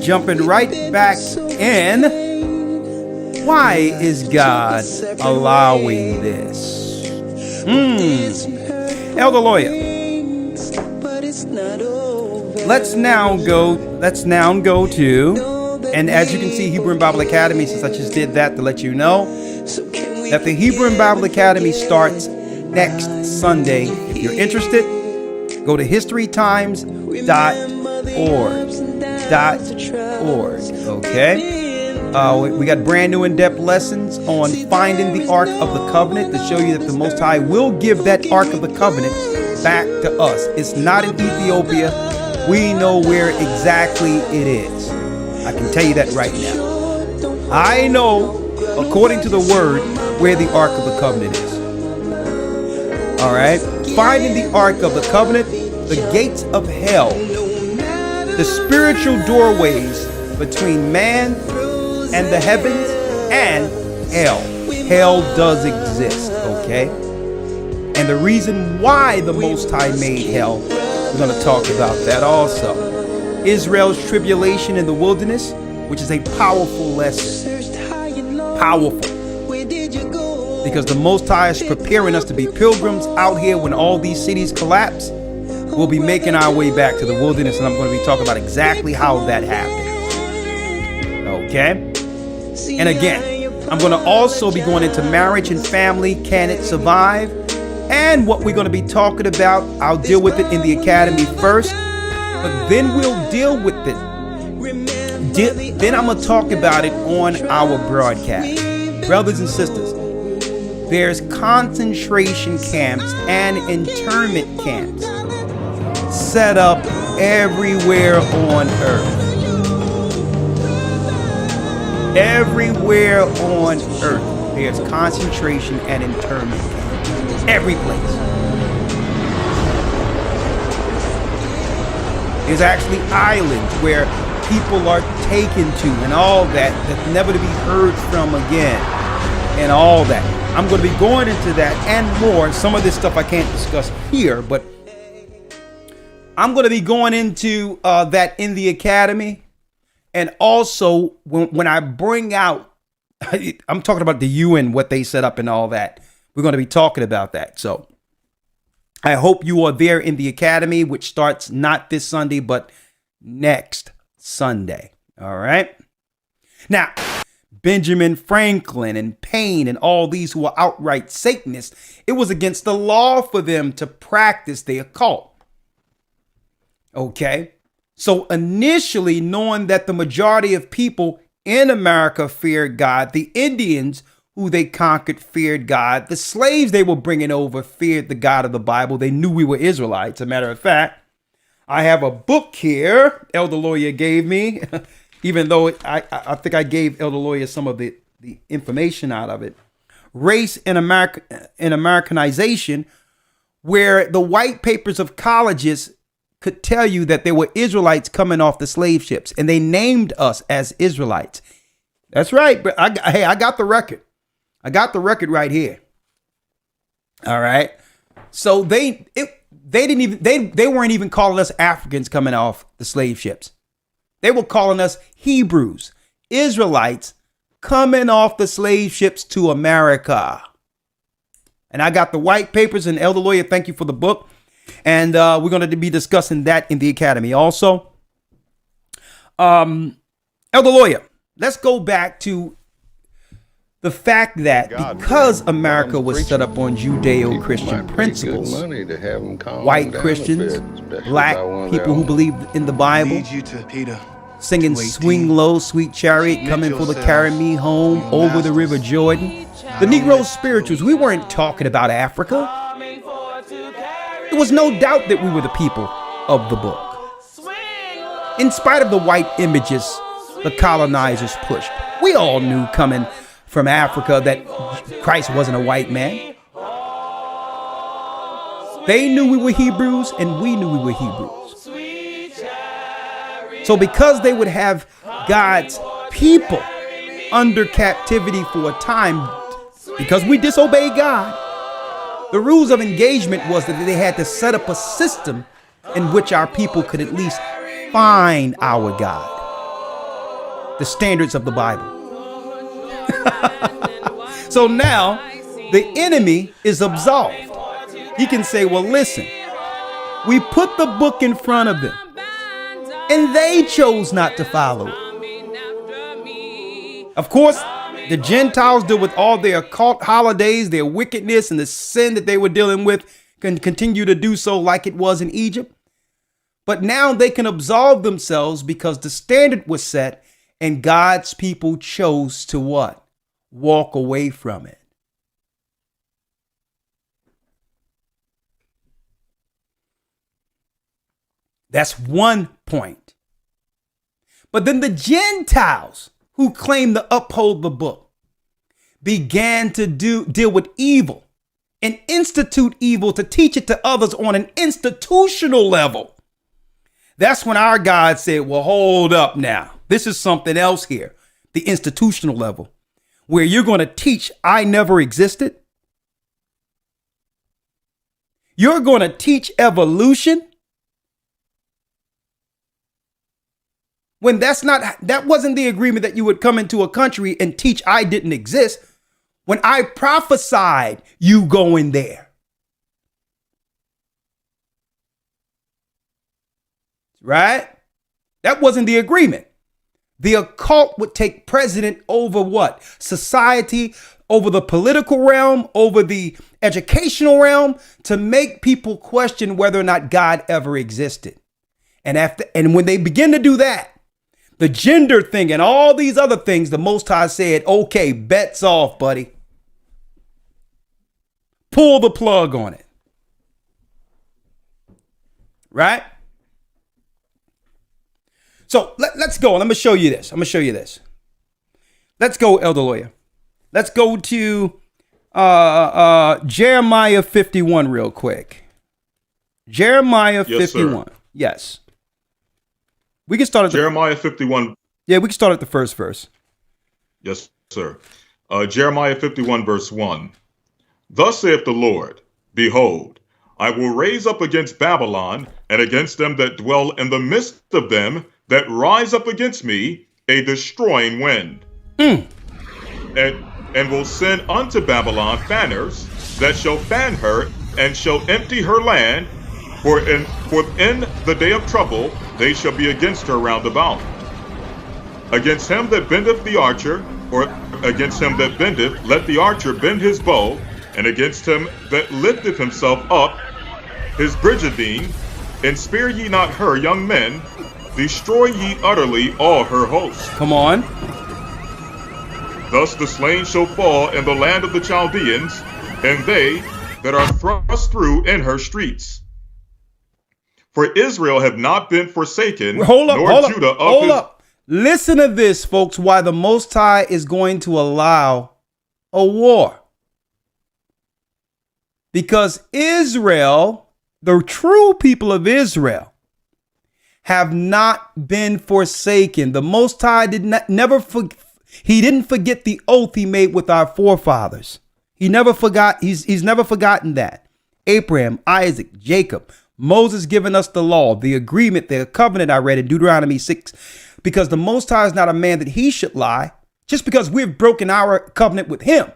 jumping right back in. Why is God allowing this? Elder Lawyer, let's now go to, and as you can see, Hebrew and Bible Academy, since I just did that to let you know that the Hebrew and Bible Academy starts next Sunday. If you're interested, go to historytimes.org. Okay? We got brand new in-depth lessons on finding the Ark of the Covenant to show you that the Most High will give that Ark of the Covenant back to us. It's not in Ethiopia. We know where exactly it is. I can tell you that right now. I know, according to the Word, where the Ark of the Covenant is. All right? Finding the Ark of the Covenant, the gates of hell, the spiritual doorways between man and the heavens and hell. Hell does exist, okay? And the reason why the Most High made hell, we're going to talk about that also. Israel's tribulation in the wilderness, which is a powerful lesson. Powerful. Because the Most High is preparing us to be pilgrims out here when all these cities collapse. We'll be making our way back to the wilderness, and I'm going to be talking about exactly how that happens. Okay? And again, I'm going to also be going into marriage and family. Can it survive? And what we're going to be talking about, I'll deal with it in the academy first, but then we'll deal with it. Then I'm going to talk about it on our broadcast. Brothers and sisters, there's concentration camps and internment camps set up everywhere on earth. Everywhere on earth, there's concentration and internment camps. Every place. There's actually islands where people are taken to and all that, that's never to be heard from again, and all that. I'm going to be going into that and more. Some of this stuff I can't discuss here, but I'm going to be going into that in the academy. And also, when I bring out, I'm talking about the UN, what they set up and all that. We're going to be talking about that. So I hope you are there in the academy, which starts not this Sunday, but next Sunday. All right. Now, Benjamin Franklin and Paine and all these who are outright Satanists, it was against the law for them to practice the occult. Okay. So initially, knowing that the majority of people in America feared God, the Indians who they conquered feared God, the slaves they were bringing over feared the God of the Bible. They knew we were Israelites. As a matter of fact, I have a book here Elder Lawyer gave me, even though I think I gave Elder Lawyer some of the information out of it. Race and Americanization, where the white papers of colleges could tell you that there were Israelites coming off the slave ships, and they named us as Israelites. That's right. But I got the record. I got the record right here. All right. So they weren't even calling us Africans coming off the slave ships. They were calling us Hebrews, Israelites coming off the slave ships to America. And I got the white papers, and Elder Lawyer, thank you for the book. And we're going to be discussing that in the academy also. Elder Lawyer, let's go back to the fact that because America was set up on Judeo-Christian principles, white Christians, black people who believed in the Bible, singing Swing Low, Sweet Chariot, coming for the Carry Me Home, over the River Jordan, the Negro spirituals, we weren't talking about Africa. There was no doubt that we were the people of the book. In spite of the white images the colonizers pushed, we all knew coming from Africa that Christ wasn't a white man. They knew we were Hebrews, and we knew we were Hebrews. So because they would have God's people under captivity for a time, because we disobeyed God, the rules of engagement was that they had to set up a system in which our people could at least find our God. the standards of the Bible. So now the enemy is absolved. He can say, well, listen, we put the book in front of them and they chose not to follow it. Of course, the Gentiles deal with all their occult holidays, their wickedness, and the sin that they were dealing with can continue to do so like it was in Egypt. But now they can absolve themselves because the standard was set and God's people chose to what? Walk away from it. That's one point. But then the Gentiles who claim to uphold the book began to deal with evil and institute evil to teach it to others on an institutional level. That's when our God said, well, hold up now. This is something else here, the institutional level, where you're going to teach I never existed. You're going to teach evolution. When that wasn't the agreement that you would come into a country and teach I didn't exist. When I prophesied you going there. Right? That wasn't the agreement. The occult would take precedent over what? Society, over the political realm, over the educational realm, to make people question whether or not God ever existed. And when they begin to do that, the gender thing and all these other things, the Most High said, okay, bets off, buddy. Pull the plug on it. Right? So let's go. Let me show you this. Let's go, Elder Lawyer. Let's go to Jeremiah 51 real quick. Jeremiah 51. Sir. Yes. We can start at Jeremiah 51. Yeah, we can start at the first verse. Yes, sir. Jeremiah 51, verse 1. Thus saith the Lord, behold, I will raise up against Babylon and against them that dwell in the midst of them that rise up against me a destroying wind. And will send unto Babylon fanners that shall fan her and shall empty her land, for in the day of trouble they shall be against her round about. Against him that bendeth the archer, or against him that bendeth, let the archer bend his bow, and against him that lifteth himself up his brigandine, and spare ye not her young men, destroy ye utterly all her hosts. Come on. Thus the slain shall fall in the land of the Chaldeans, and they that are thrust through in her streets. For Israel have not been forsaken, nor Judah of his... Listen to this, folks, why the Most High is going to allow a war. Because Israel, the true people of Israel, have not been forsaken. The Most High he didn't forget the oath he made with our forefathers. He never forgot. He's never forgotten that. Abraham, Isaac, Jacob, Moses giving us the law, the agreement, the covenant I read in Deuteronomy 6, because the Most High is not a man that he should lie, just because we've broken our covenant with him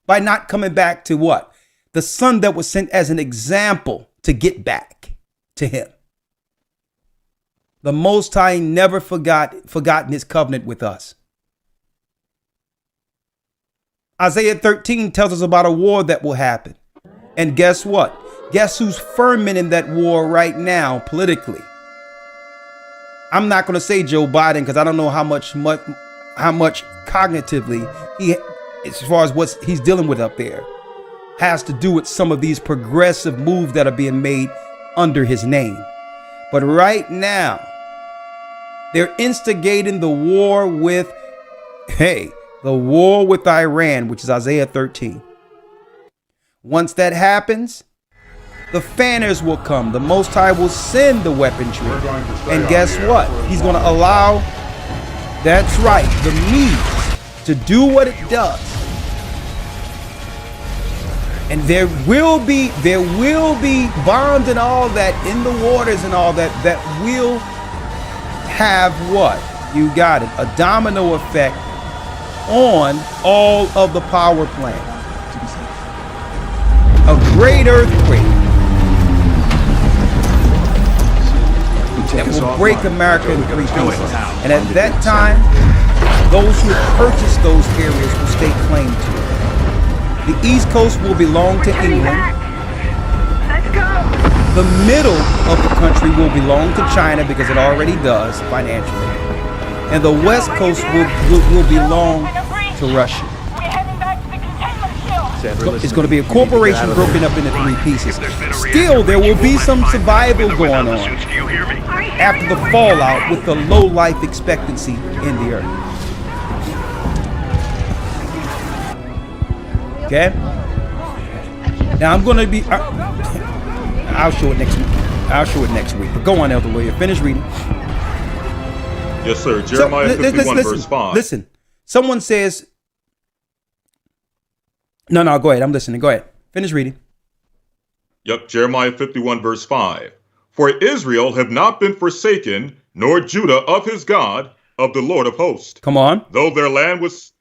by not coming back to what? The son that was sent as an example to get back to him. The Most High never forgotten his covenant with us. Isaiah 13 tells us about a war that will happen. And guess what? Guess who's fermenting that war right now politically? I'm not going to say Joe Biden because I don't know how much cognitively he, as far as what he's dealing with up there, has to do with some of these progressive moves that are being made under his name. But right now, they're instigating the war with, the war with Iran, which is Isaiah 13. Once that happens, the fanners will come. The Most High will send the weaponry. And guess what? He's going to allow, that's right, the means to do what it does. And there will be bombs and all that in the waters and all that will have what? You got it. A domino effect on all of the power plants. A great earthquake that will break America in 3 pieces. And at that time, those who purchased those areas will stake claim to it. The East Coast will belong to England. Let's go. The middle of the country will belong to China because it already does financially. And the West Coast will belong to Russia. We're heading back to the containment shield. It's going to be a corporation broken up into 3 pieces. Still, there will be some survival going on after the fallout with the low life expectancy in the earth. Okay? Now I'm going to be... I'll show it next week. I'll show it next week. But go on, Elder Lawyer. Finish reading. Yes, sir. Jeremiah 51, verse 5. Listen. Someone says... No, go ahead. I'm listening. Go ahead. Finish reading. Yep, Jeremiah 51, verse 5. For Israel have not been forsaken, nor Judah of his God, of the Lord of hosts. Come on. Though their land was...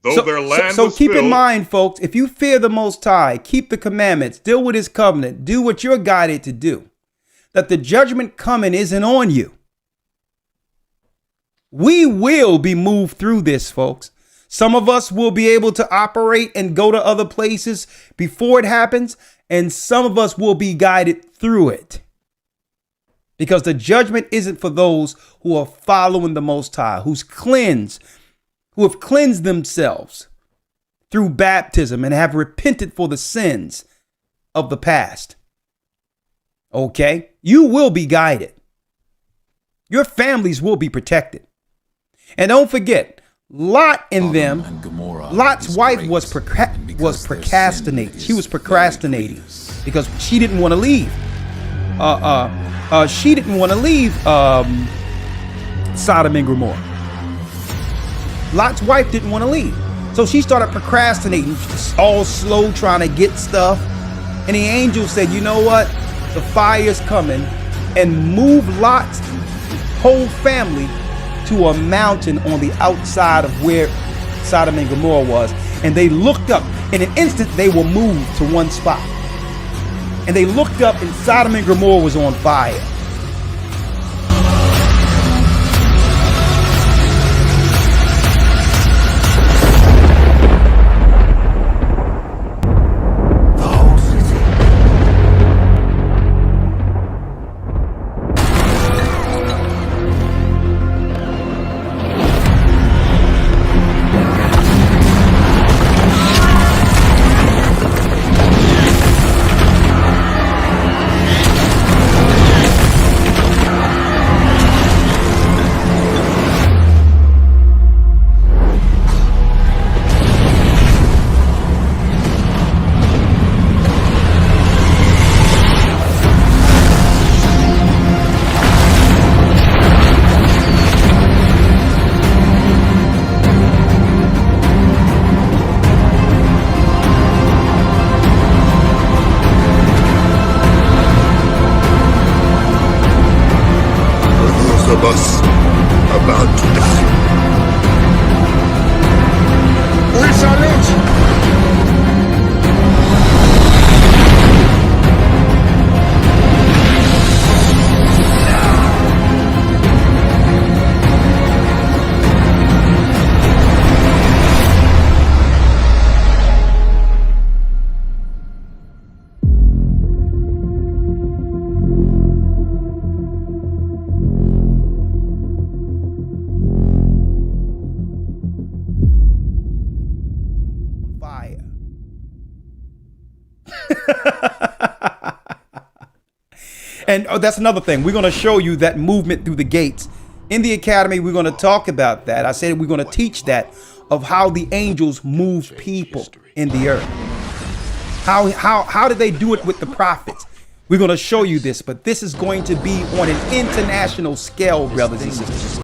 So keep in mind, folks, if you fear the Most High, keep the commandments, deal with his covenant, do what you're guided to do, that the judgment coming isn't on you. We will be moved through this, folks. Some of us will be able to operate and go to other places before it happens, and some of us will be guided through it. Because the judgment isn't for those who are following the Most High, who have cleansed themselves through baptism and have repented for the sins of the past. Okay? You will be guided. Your families will be protected. And don't forget, Lot and them, Lot's wife was procrastinating. She was procrastinating because she didn't want to leave. She didn't want to leave Sodom and Gomorrah. Lot's wife didn't want to leave. So she started procrastinating, all slow, trying to get stuff. And the angel said, you know what? The fire's coming, and move Lot's whole family to a mountain on the outside of where Sodom and Gomorrah was. And they looked up. In an instant, they were moved to one spot. And they looked up, and Sodom and Gomorrah was on fire. of us about to die. We salute. And that's another thing. We're going to show you that movement through the gates. In the academy, we're going to talk about that. I said we're going to teach that, of how the angels move people in the earth. How did they do it with the prophets? We're going to show you this, but this is going to be on an international scale, brothers and sisters.